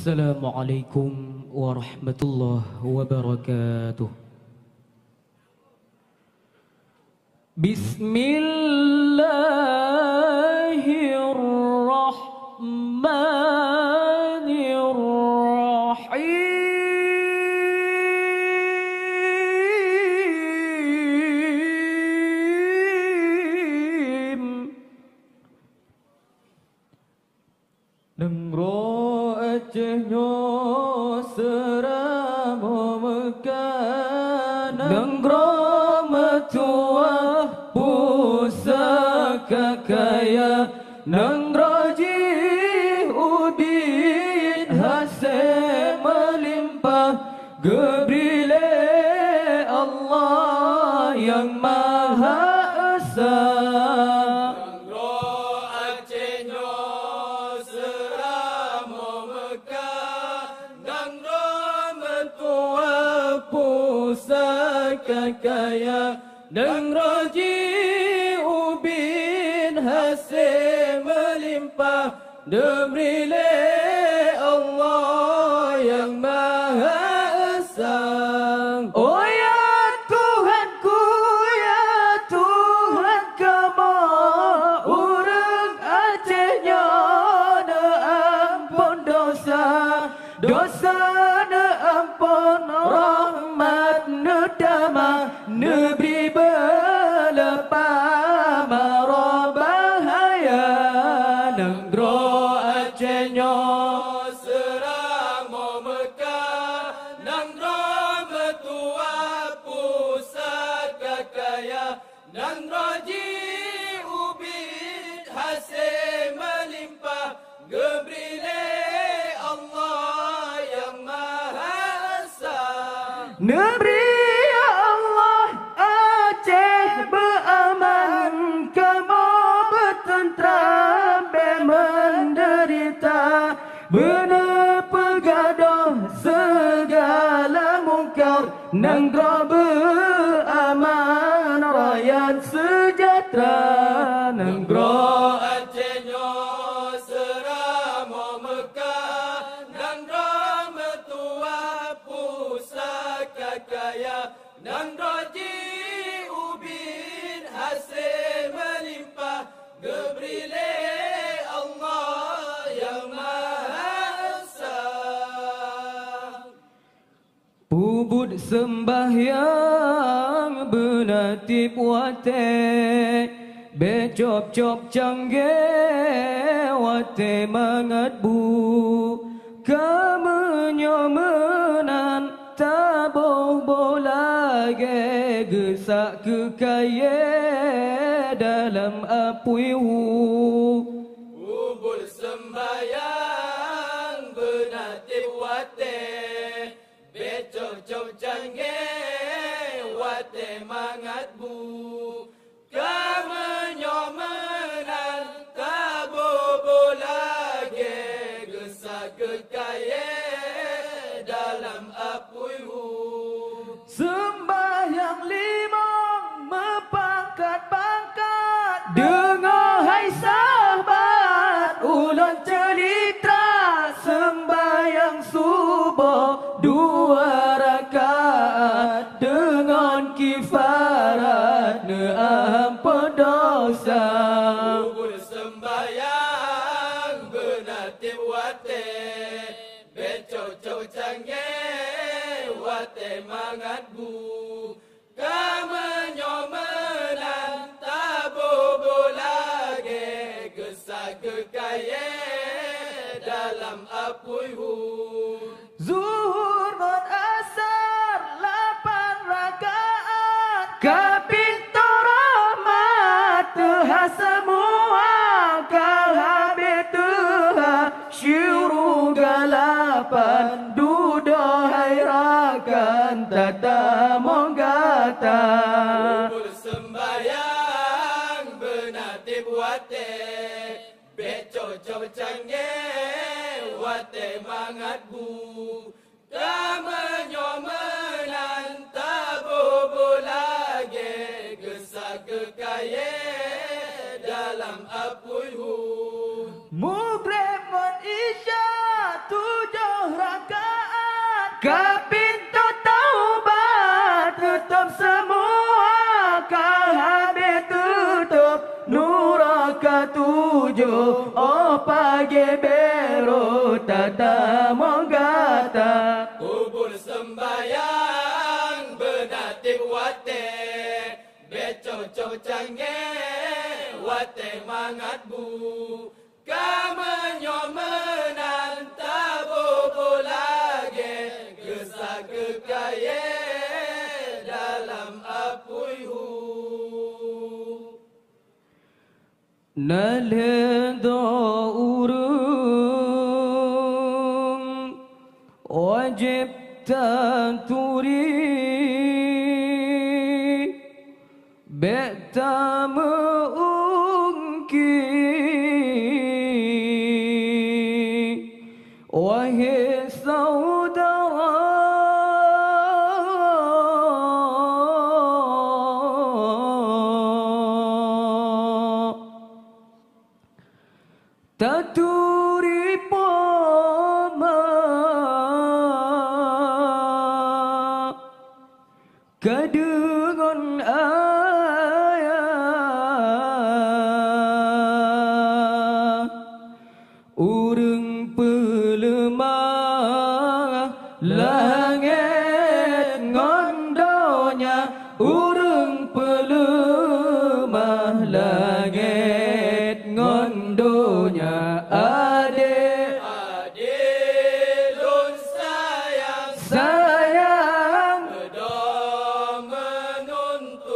Assalamualaikum warahmatullahi wabarakatuh. Bismillahirrahmanirrahim. Nengro Acehnya seramo Mekah, nengro metua pusaka kaya, nengro ji ubin hasil melimpah, gebrile Allah yang Maha Esa. Kaya dan roji ubin hasil melimpah, debrile Allah yang Maha Esa. Oh ya Tuhanku, ya Tuhan kamu, urang Acehnya ne ampun dosa, dosa ne ampun, rahmat ne damai, negeri belepah mara bahaya. Nengro Acehnya seramo Mekah, nengro metua pusaka kaya, nengro ji ubin hasil melimpah, gebrile Allah yang Maha Esa. Negeri benar pegaduh segala mungkar, nengro beraman rakyat sejahtera. Nengro Acehnya seramo Mekah, nengro metua pusaka kaya, nengro ji ubin hasil melimpah, gebrile Allah yang Bubut sembahyang benatip wate, becop-cop canggih wate mangatbu, kemenyomenan tabuh bolage, gesak kekaya dalam apuihu. Bubut sembahyang benatip wate, becok-cok canggih wate mangatbu, kemenyomenan tabobo lagi, gesak kekaya dalam apuihu. Sembahyang limang mepangkat-pangkat, dengar hai sahabat ulun cerita, sembahyang subuh dua rakaat, dengan kifarat ne ampun dosa. Bubur sembahyang benatip wate, becok-cok canggih wate mangatbu, kemenyomenan tabobo lagi, gesak kekaya dalam apuihu. Zuhur dan asar 8 rakaat, ke pintu rahmat Tuhan semua, kalhabis Tuhan syuru galapan, dudohai rakan tata monggata. Bubur sembahyang benatip wate, becok-cok canggih wate mangatbu, kemenyomenan tabobo lagi, gesak kekaya dalam apuihu. Mugrib mon isya 7 katujuh oh pagi beru tata monggata kubur sembayang benatik wate becoco canggih wate mangat bu kamenyo menanta bobo lagi gesak kekaye dalam apui hu nalendo urung wajib taturi beta meungki wahai saudara taturi poma kadengon ayah urang pelemah langit ngondonya urang pelemah langit ngondonya ade adilun sayang sayang bedo menuntut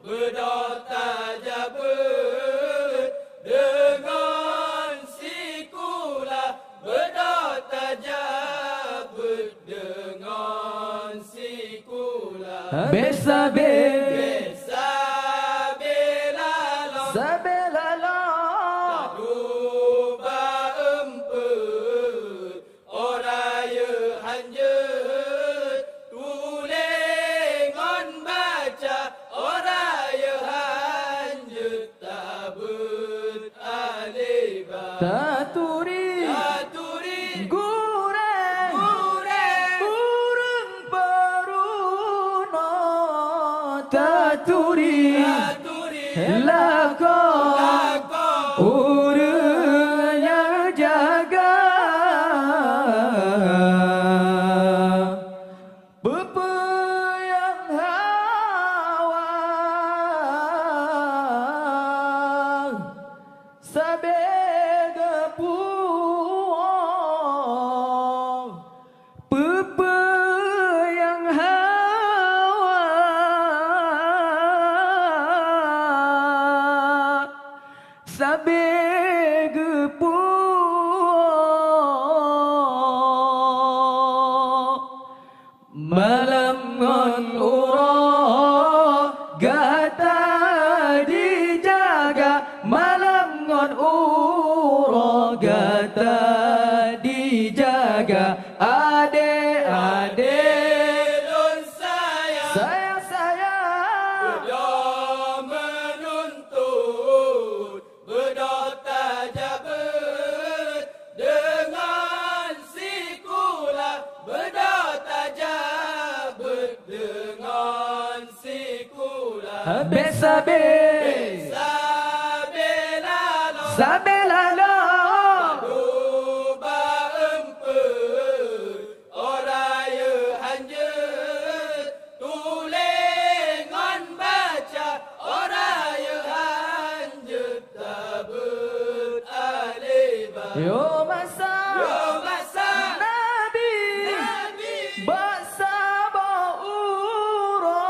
bedo tajabut dengan sikula bedo tajabut dengan sikula besabe Sabelalo sabelala duba emput oraya hanjut tulengon baca oraya hanjut tabut aliba taturi taturi gureng Gureng. urang paruno taturi taturi lako lako urangnya jaga bepeyang hawa sabega puong bepeyang hawa sabega puong malam ngon uro gata dijaga malam ngon uro gata dijaga ade ade Adilun sayang sayang sayang bedo menuntut bedo tajabut dengan sikula bedo tajabut dengan sikula besabe sabelalo sabelala duba emput oraya hanjut tulengon baca oraya hanjut tabut aliba yo masa yo masa nabi nabi basa uro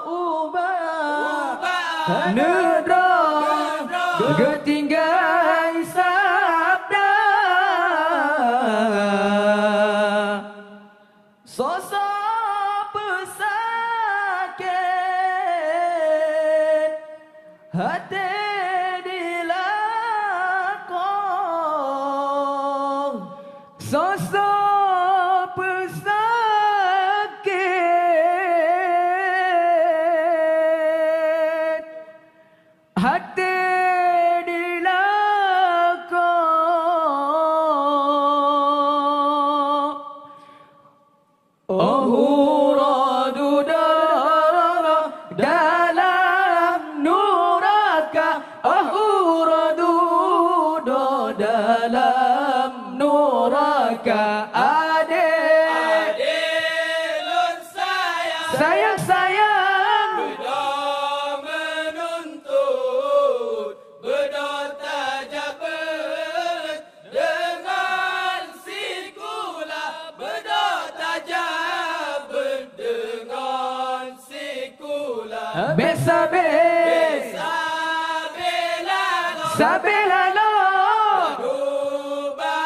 ubah ubah nedra Nedra. ketinggai sabda sosok pesakit hati dilakon sosok pesakit hati dilakon Ohura dudara dalam nuraka Besabe Sabelalo Sabelalo Duba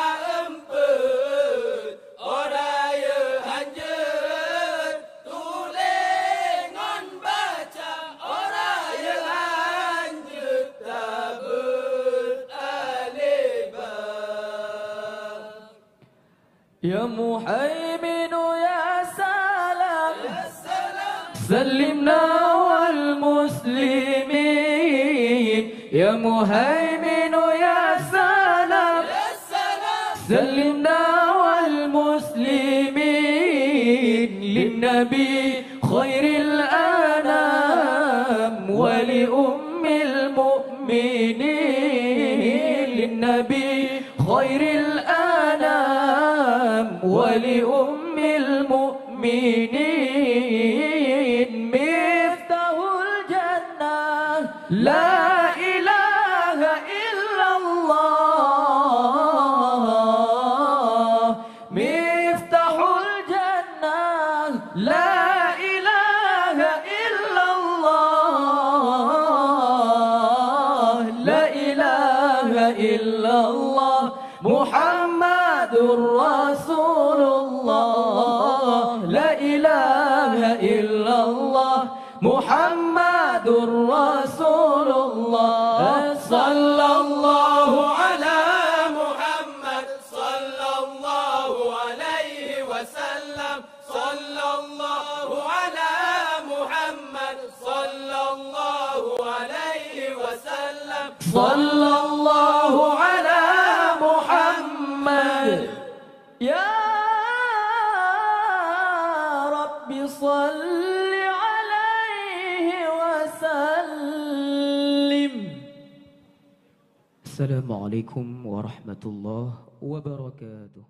empet Oraya hanjut Tulengon baca Oraya hanjut Tabut alibah Ya Muhaiminu ya salam Ya salam سلمنا والمسلمين يا مهيمن يا سلام Ya salam سلمنا والمسلمين للنبي خير الأنام ولأم المؤمنين للنبي خير الأنام ولأم المؤمنين مفتاح الجنة لا إله إلا الله مفتاح الجنة لا إله إلا الله لا إله إلا الله محمد رسول الله لا إله إلا الله محمد رسول الله صلى الله على محمد صلى الله عليه وسلم صلى الله على محمد صلى الله عليه وسلم صلى الله على محمد يا رب صل عليه وسلم السلام عليكم ورحمة الله وبركاته.